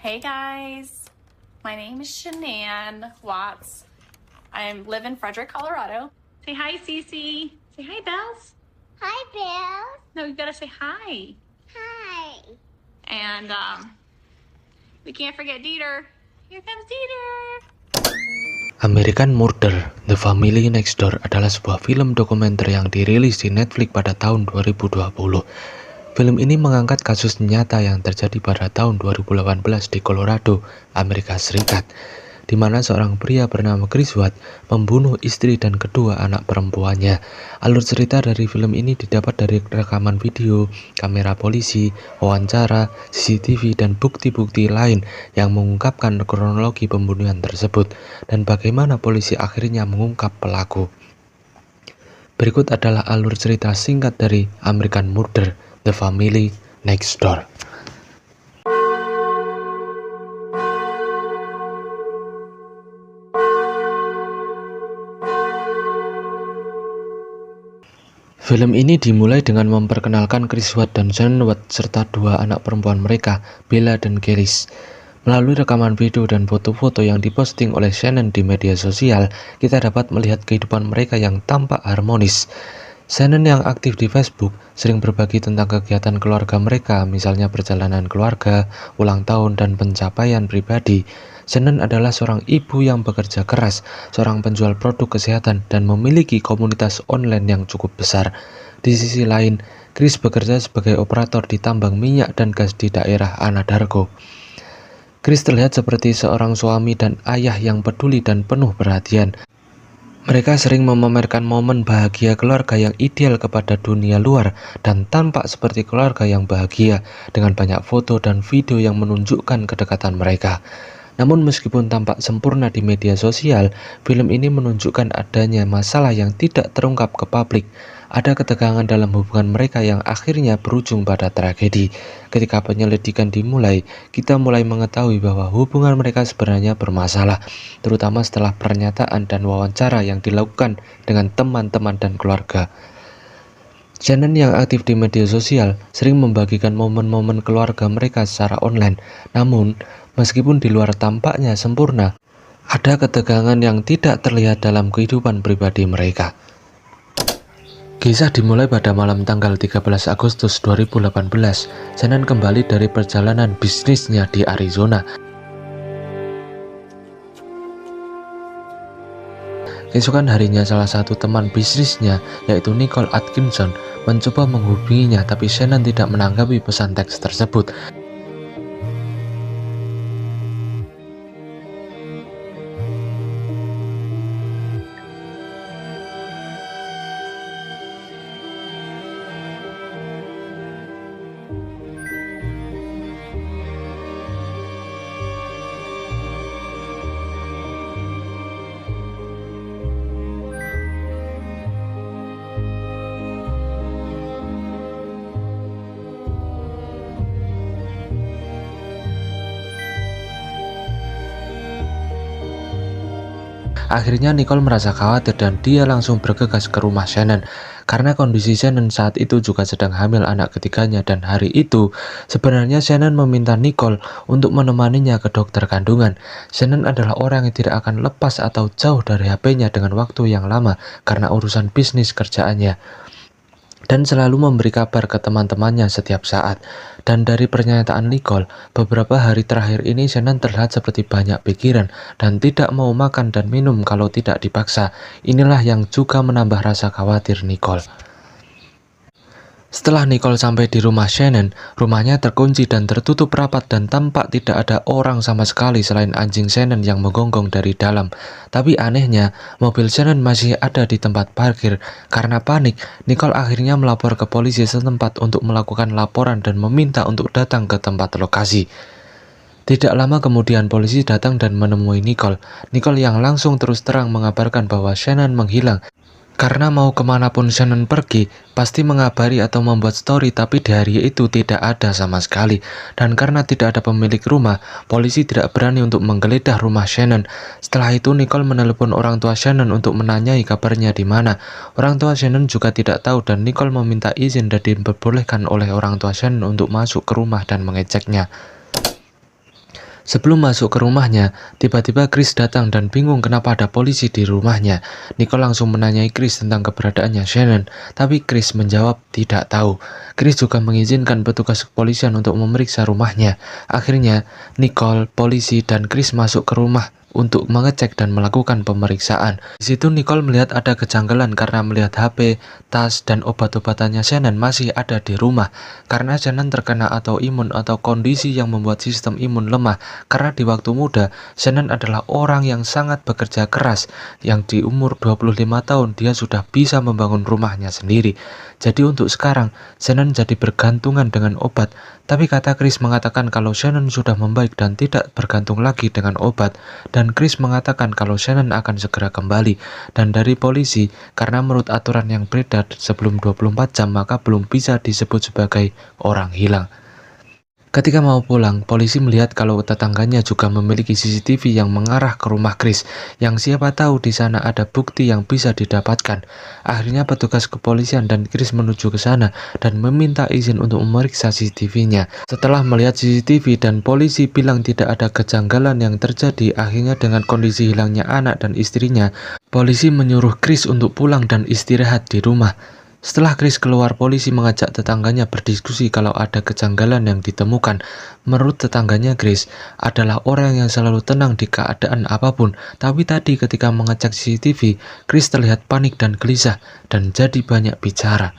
Hey guys, my name is Shanann Watts. I live in Frederick, Colorado. Say hi, Cece. Say hi, Bells. Hi, Bill. No, you gotta say hi. Hi. And we can't forget Dieter. Here comes Dieter. American Murder: The Family Next Door adalah sebuah film dokumenter yang dirilis di Netflix pada tahun 2020. Film ini mengangkat kasus nyata yang terjadi pada tahun 2018 di Colorado, Amerika Serikat, di mana seorang pria bernama Chris Watts membunuh istri dan kedua anak perempuannya. Alur cerita dari film ini didapat dari rekaman video, kamera polisi, wawancara, CCTV, dan bukti-bukti lain yang mengungkapkan kronologi pembunuhan tersebut dan bagaimana polisi akhirnya mengungkap pelaku. Berikut adalah alur cerita singkat dari American Murder: The Family Next Door. Film ini dimulai dengan memperkenalkan Chris Watts dan Shanann Watts serta dua anak perempuan mereka, Bella dan Kelis. Melalui rekaman video dan foto-foto yang diposting oleh Shanann di media sosial, kita dapat melihat kehidupan mereka yang tampak harmonis. Shanann yang aktif di Facebook sering berbagi tentang kegiatan keluarga mereka, misalnya perjalanan keluarga, ulang tahun, dan pencapaian pribadi. Shanann adalah seorang ibu yang bekerja keras, seorang penjual produk kesehatan, dan memiliki komunitas online yang cukup besar. Di sisi lain, Chris bekerja sebagai operator di tambang minyak dan gas di daerah Anadarko. Chris terlihat seperti seorang suami dan ayah yang peduli dan penuh perhatian. Mereka sering memamerkan momen bahagia keluarga yang ideal kepada dunia luar dan tampak seperti keluarga yang bahagia dengan banyak foto dan video yang menunjukkan kedekatan mereka. Namun meskipun tampak sempurna di media sosial, film ini menunjukkan adanya masalah yang tidak terungkap ke publik. Ada ketegangan dalam hubungan mereka yang akhirnya berujung pada tragedi. Ketika penyelidikan dimulai, kita mulai mengetahui bahwa hubungan mereka sebenarnya bermasalah, terutama setelah pernyataan dan wawancara yang dilakukan dengan teman-teman dan keluarga. Shanann yang aktif di media sosial sering membagikan momen-momen keluarga mereka secara online. Namun, meskipun di luar tampaknya sempurna, ada ketegangan yang tidak terlihat dalam kehidupan pribadi mereka. Kisah dimulai pada malam tanggal 13 Agustus 2018. Shanann kembali dari perjalanan bisnisnya di Arizona. Keesokan harinya, salah satu teman bisnisnya, yaitu Nicole Atkinson, mencoba menghubunginya, tapi Shanann tidak menanggapi pesan teks tersebut. Akhirnya Nicole merasa khawatir dan dia langsung bergegas ke rumah Shanann. Karena kondisi Shanann saat itu juga sedang hamil anak ketiganya, dan hari itu sebenarnya Shanann meminta Nicole untuk menemaninya ke dokter kandungan. Shanann adalah orang yang tidak akan lepas atau jauh dari HP-nya dengan waktu yang lama karena urusan bisnis kerjaannya, dan selalu memberi kabar ke teman-temannya setiap saat. Dan dari pernyataan Nicole, beberapa hari terakhir ini Shanann terlihat seperti banyak pikiran dan tidak mau makan dan minum kalau tidak dipaksa. Inilah yang juga menambah rasa khawatir Nicole. Setelah Nicole sampai di rumah Shanann, rumahnya terkunci dan tertutup rapat dan tampak tidak ada orang sama sekali selain anjing Shanann yang menggonggong dari dalam. Tapi anehnya, mobil Shanann masih ada di tempat parkir. Karena panik, Nicole akhirnya melapor ke polisi setempat untuk melakukan laporan dan meminta untuk datang ke tempat lokasi. Tidak lama kemudian polisi datang dan menemui Nicole. Nicole yang langsung terus terang mengabarkan bahwa Shanann menghilang. Karena mau kemanapun Shanann pergi, pasti mengabari atau membuat story, tapi di hari itu tidak ada sama sekali. Dan karena tidak ada pemilik rumah, polisi tidak berani untuk menggeledah rumah Shanann. Setelah itu Nicole menelepon orang tua Shanann untuk menanyai kabarnya di mana. Orang tua Shanann juga tidak tahu dan Nicole meminta izin dan diperbolehkan oleh orang tua Shanann untuk masuk ke rumah dan mengeceknya. Sebelum masuk ke rumahnya, tiba-tiba Chris datang dan bingung kenapa ada polisi di rumahnya. Nicole langsung menanyai Chris tentang keberadaannya Shannon, tapi Chris menjawab tidak tahu. Chris juga mengizinkan petugas kepolisian untuk memeriksa rumahnya. Akhirnya, Nicole, polisi, dan Chris masuk ke rumah untuk mengecek dan melakukan pemeriksaan. Di situ Nicole melihat ada kejanggalan karena melihat HP, tas, dan obat-obatannya Shannon masih ada di rumah. Karena Shannon terkena autoimun atau kondisi yang membuat sistem imun lemah. Karena di waktu muda, Shannon adalah orang yang sangat bekerja keras. Yang di umur 25 tahun, dia sudah bisa membangun rumahnya sendiri. Jadi untuk sekarang, Shannon jadi bergantungan dengan obat. Tapi kata Chris mengatakan kalau Shannon sudah membaik dan tidak bergantung lagi dengan obat. Dan Chris mengatakan kalau Shannon akan segera kembali. Dan dari polisi, karena menurut aturan yang beredar sebelum 24 jam maka belum bisa disebut sebagai orang hilang. Ketika mau pulang, polisi melihat kalau tetangganya juga memiliki CCTV yang mengarah ke rumah Chris, yang siapa tahu di sana ada bukti yang bisa didapatkan. Akhirnya petugas kepolisian dan Chris menuju ke sana dan meminta izin untuk memeriksa CCTV-nya. Setelah melihat CCTV dan polisi bilang tidak ada kejanggalan yang terjadi, akhirnya dengan kondisi hilangnya anak dan istrinya, polisi menyuruh Chris untuk pulang dan istirahat di rumah. Setelah Chris keluar, polisi mengajak tetangganya berdiskusi kalau ada kejanggalan yang ditemukan. Menurut tetangganya, Chris adalah orang yang selalu tenang di keadaan apapun. Tapi tadi ketika mengecek CCTV, Chris terlihat panik dan gelisah dan jadi banyak bicara.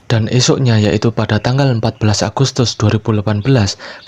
Dan esoknya, yaitu pada tanggal 14 Agustus 2018,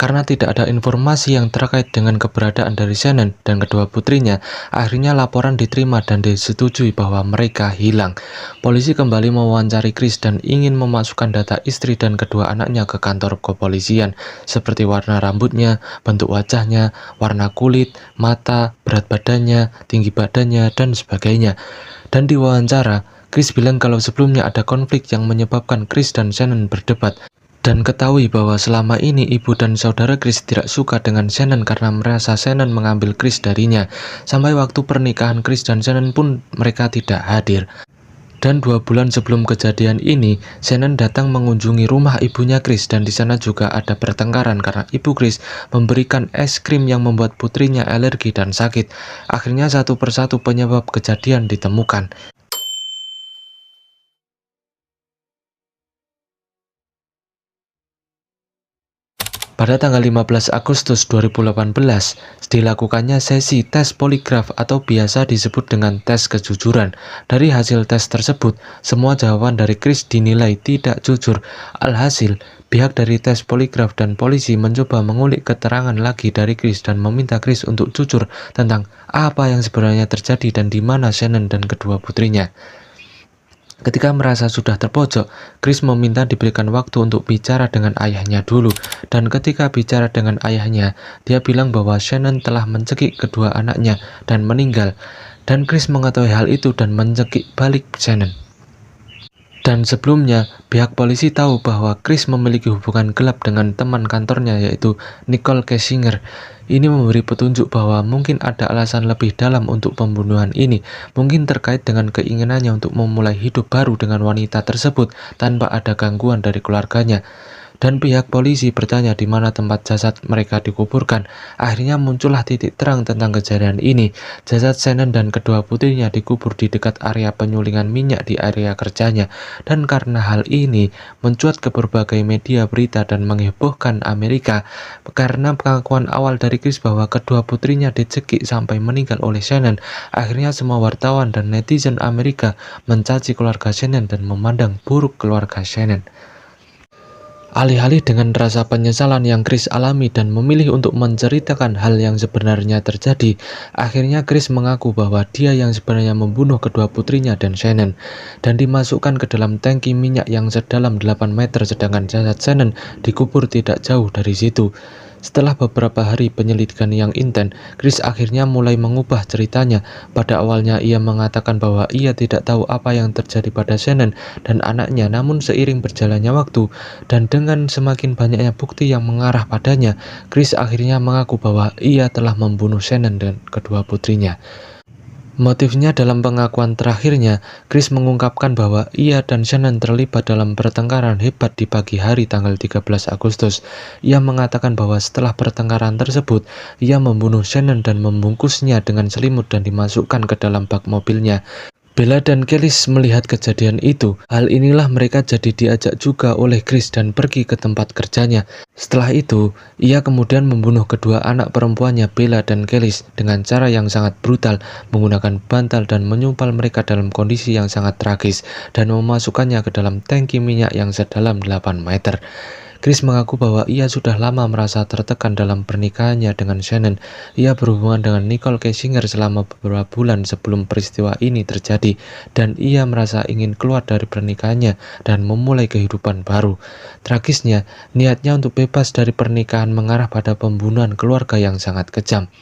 karena tidak ada informasi yang terkait dengan keberadaan dari Shannon dan kedua putrinya, akhirnya laporan diterima dan disetujui bahwa mereka hilang. Polisi kembali mewawancari Chris dan ingin memasukkan data istri dan kedua anaknya ke kantor kepolisian, seperti warna rambutnya, bentuk wajahnya, warna kulit, mata, berat badannya, tinggi badannya, dan sebagainya. Dan diwawancara, Chris bilang kalau sebelumnya ada konflik yang menyebabkan Chris dan Shannon berdebat. Dan ketahui bahwa selama ini ibu dan saudara Chris tidak suka dengan Shannon karena merasa Shannon mengambil Chris darinya. Sampai waktu pernikahan Chris dan Shannon pun mereka tidak hadir. Dan 2 bulan sebelum kejadian ini, Shannon datang mengunjungi rumah ibunya Chris dan di sana juga ada pertengkaran karena ibu Chris memberikan es krim yang membuat putrinya alergi dan sakit. Akhirnya satu persatu penyebab kejadian ditemukan. Pada tanggal 15 Agustus 2018, dilakukannya sesi tes poligraf atau biasa disebut dengan tes kejujuran. Dari hasil tes tersebut, semua jawaban dari Chris dinilai tidak jujur. Alhasil, pihak dari tes poligraf dan polisi mencoba mengulik keterangan lagi dari Chris dan meminta Chris untuk jujur tentang apa yang sebenarnya terjadi dan di mana Shannon dan kedua putrinya. Ketika merasa sudah terpojok, Chris meminta diberikan waktu untuk bicara dengan ayahnya dulu. Dan ketika bicara dengan ayahnya, dia bilang bahwa Shannon telah mencekik kedua anaknya dan meninggal. Dan Chris mengetahui hal itu dan mencekik balik Shannon. Dan sebelumnya, pihak polisi tahu bahwa Chris memiliki hubungan gelap dengan teman kantornya yaitu Nicole Kessinger. Ini memberi petunjuk bahwa mungkin ada alasan lebih dalam untuk pembunuhan ini, mungkin terkait dengan keinginannya untuk memulai hidup baru dengan wanita tersebut tanpa ada gangguan dari keluarganya. Dan pihak polisi bertanya di mana tempat jasad mereka dikuburkan. Akhirnya muncullah titik terang tentang kejadian ini. Jasad Shannon dan kedua putrinya dikubur di dekat area penyulingan minyak di area kerjanya. Dan karena hal ini mencuat ke berbagai media berita dan menghebohkan Amerika. Karena pengakuan awal dari Chris bahwa kedua putrinya dicekik sampai meninggal oleh Shannon. Akhirnya semua wartawan dan netizen Amerika mencaci keluarga Shannon dan memandang buruk keluarga Shannon. Alih-alih dengan rasa penyesalan yang Chris alami dan memilih untuk menceritakan hal yang sebenarnya terjadi, akhirnya Chris mengaku bahwa dia yang sebenarnya membunuh kedua putrinya dan Shannon, dan dimasukkan ke dalam tangki minyak yang sedalam 8 meter sedangkan jasad Shannon dikubur tidak jauh dari situ. Setelah beberapa hari penyelidikan yang intens, Chris akhirnya mulai mengubah ceritanya. Pada awalnya ia mengatakan bahwa ia tidak tahu apa yang terjadi pada Shannon dan anaknya, namun seiring berjalannya waktu dan dengan semakin banyaknya bukti yang mengarah padanya, Chris akhirnya mengaku bahwa ia telah membunuh Shannon dan kedua putrinya. Motifnya dalam pengakuan terakhirnya, Chris mengungkapkan bahwa ia dan Shannon terlibat dalam pertengkaran hebat di pagi hari tanggal 13 Agustus. Ia mengatakan bahwa setelah pertengkaran tersebut, ia membunuh Shannon dan membungkusnya dengan selimut dan dimasukkan ke dalam bak mobilnya. Bella dan Kelis melihat kejadian itu. Hal inilah mereka jadi diajak juga oleh Chris dan pergi ke tempat kerjanya. Setelah itu, ia kemudian membunuh kedua anak perempuannya Bella dan Kelis dengan cara yang sangat brutal, menggunakan bantal dan menyumpal mereka dalam kondisi yang sangat tragis dan memasukkannya ke dalam tangki minyak yang sedalam 8 meter. Chris mengaku bahwa ia sudah lama merasa tertekan dalam pernikahannya dengan Shannon. Ia berhubungan dengan Nicole Kessinger selama beberapa bulan sebelum peristiwa ini terjadi, dan ia merasa ingin keluar dari pernikahannya dan memulai kehidupan baru. Tragisnya, niatnya untuk bebas dari pernikahan mengarah pada pembunuhan keluarga yang sangat kejam.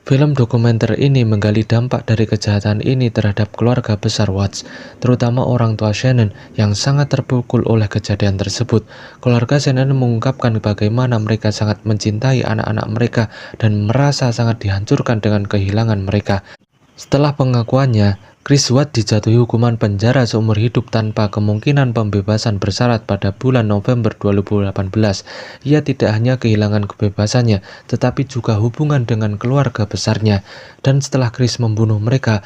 Film dokumenter ini menggali dampak dari kejahatan ini terhadap keluarga besar Watts, terutama orang tua Shannon yang sangat terpukul oleh kejadian tersebut. Keluarga Shannon mengungkapkan bagaimana mereka sangat mencintai anak-anak mereka dan merasa sangat dihancurkan dengan kehilangan mereka. Setelah pengakuannya, Chris Watts dijatuhi hukuman penjara seumur hidup tanpa kemungkinan pembebasan bersyarat pada bulan November 2018. Ia tidak hanya kehilangan kebebasannya, tetapi juga hubungan dengan keluarga besarnya. Dan setelah Chris membunuh mereka,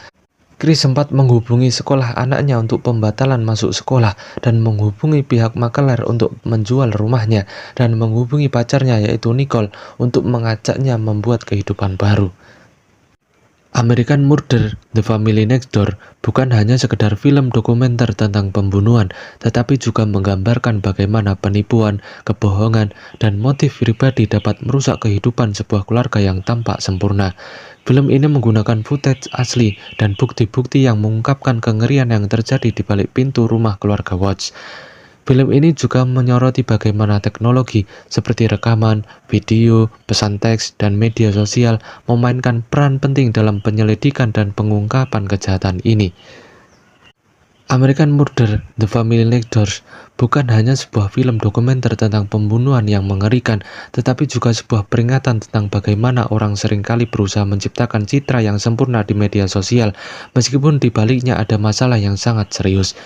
Chris sempat menghubungi sekolah anaknya untuk pembatalan masuk sekolah dan menghubungi pihak makelar untuk menjual rumahnya dan menghubungi pacarnya yaitu Nicole untuk mengajaknya membuat kehidupan baru. American Murder: The Family Next Door bukan hanya sekedar film dokumenter tentang pembunuhan, tetapi juga menggambarkan bagaimana penipuan, kebohongan, dan motif pribadi dapat merusak kehidupan sebuah keluarga yang tampak sempurna. Film ini menggunakan footage asli dan bukti-bukti yang mengungkapkan kengerian yang terjadi di balik pintu rumah keluarga Watts. Film ini juga menyoroti bagaimana teknologi seperti rekaman, video, pesan teks, dan media sosial memainkan peran penting dalam penyelidikan dan pengungkapan kejahatan ini. American Murder: The Family Next Door bukan hanya sebuah film dokumenter tentang pembunuhan yang mengerikan, tetapi juga sebuah peringatan tentang bagaimana orang seringkali berusaha menciptakan citra yang sempurna di media sosial, meskipun di baliknya ada masalah yang sangat serius.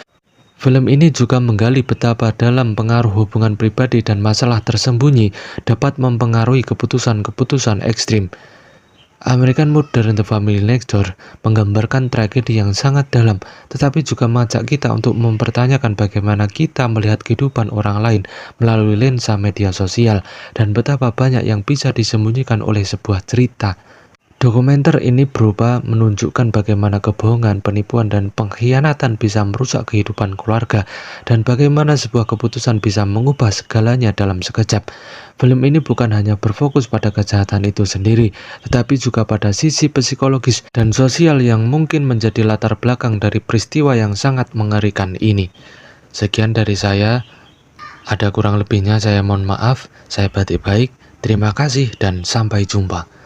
Film ini juga menggali betapa dalam pengaruh hubungan pribadi dan masalah tersembunyi dapat mempengaruhi keputusan-keputusan ekstrim. American Murder: The Family Next Door menggambarkan tragedi yang sangat dalam, tetapi juga mengajak kita untuk mempertanyakan bagaimana kita melihat kehidupan orang lain melalui lensa media sosial dan betapa banyak yang bisa disembunyikan oleh sebuah cerita. Dokumenter ini berupa menunjukkan bagaimana kebohongan, penipuan, dan pengkhianatan bisa merusak kehidupan keluarga dan bagaimana sebuah keputusan bisa mengubah segalanya dalam sekejap. Film ini bukan hanya berfokus pada kejahatan itu sendiri, tetapi juga pada sisi psikologis dan sosial yang mungkin menjadi latar belakang dari peristiwa yang sangat mengerikan ini. Sekian dari saya, ada kurang lebihnya saya mohon maaf, saya batik baik, terima kasih dan sampai jumpa.